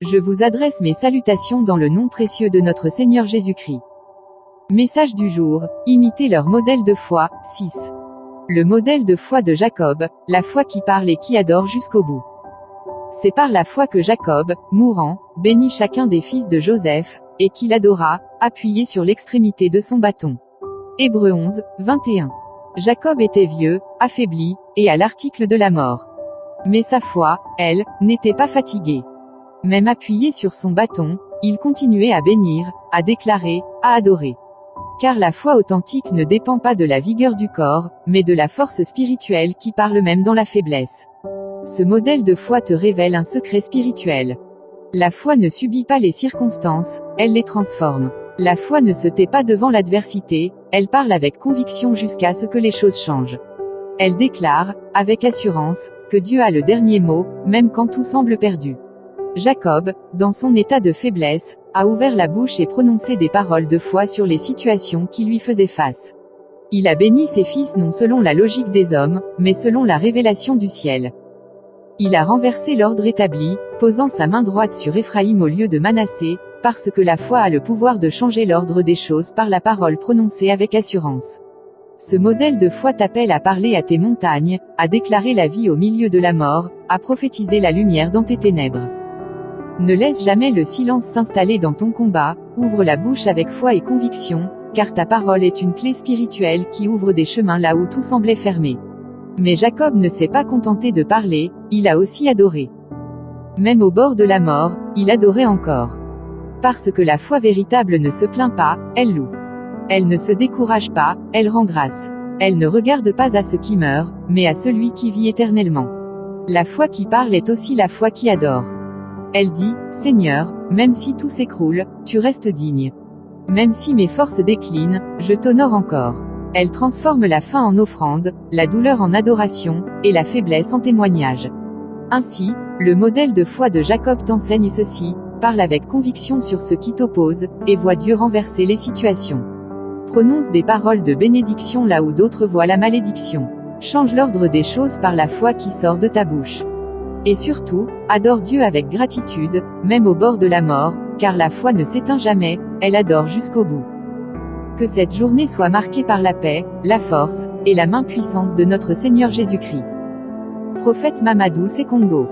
Je vous adresse mes salutations dans le nom précieux de notre Seigneur Jésus-Christ. Message du jour, imitez leur modèle de foi, 6. Le modèle de foi de Jacob, la foi qui parle et qui adore jusqu'au bout. C'est par la foi que Jacob, mourant, bénit chacun des fils de Joseph, et qu'il adora, appuyé sur l'extrémité de son bâton. Hébreux 11, 21. Jacob était vieux, affaibli, et à l'article de la mort. Mais sa foi, elle, n'était pas fatiguée. Même appuyé sur son bâton, il continuait à bénir, à déclarer, à adorer. Car la foi authentique ne dépend pas de la vigueur du corps, mais de la force spirituelle qui parle même dans la faiblesse. Ce modèle de foi te révèle un secret spirituel. La foi ne subit pas les circonstances, elle les transforme. La foi ne se tait pas devant l'adversité, elle parle avec conviction jusqu'à ce que les choses changent. Elle déclare, avec assurance, que Dieu a le dernier mot, même quand tout semble perdu. Jacob, dans son état de faiblesse, a ouvert la bouche et prononcé des paroles de foi sur les situations qui lui faisaient face. Il a béni ses fils non selon la logique des hommes, mais selon la révélation du ciel. Il a renversé l'ordre établi, posant sa main droite sur Éphraïm au lieu de Manassé, parce que la foi a le pouvoir de changer l'ordre des choses par la parole prononcée avec assurance. Ce modèle de foi t'appelle à parler à tes montagnes, à déclarer la vie au milieu de la mort, à prophétiser la lumière dans tes ténèbres. Ne laisse jamais le silence s'installer dans ton combat, ouvre la bouche avec foi et conviction, car ta parole est une clé spirituelle qui ouvre des chemins là où tout semblait fermé. Mais Jacob ne s'est pas contenté de parler, il a aussi adoré. Même au bord de la mort, il adorait encore. Parce que la foi véritable ne se plaint pas, elle loue. Elle ne se décourage pas, elle rend grâce. Elle ne regarde pas à ce qui meurt, mais à celui qui vit éternellement. La foi qui parle est aussi la foi qui adore. Elle dit, Seigneur, même si tout s'écroule, tu restes digne. Même si mes forces déclinent, je t'honore encore. Elle transforme la faim en offrande, la douleur en adoration, et la faiblesse en témoignage. Ainsi, le modèle de foi de Jacob t'enseigne ceci, parle avec conviction sur ce qui t'oppose, et vois Dieu renverser les situations. Prononce des paroles de bénédiction là où d'autres voient la malédiction. Change l'ordre des choses par la foi qui sort de ta bouche. Et surtout, adore Dieu avec gratitude, même au bord de la mort, car la foi ne s'éteint jamais, elle adore jusqu'au bout. Que cette journée soit marquée par la paix, la force, et la main puissante de notre Seigneur Jésus-Christ. Prophète Mamadou Sekongo.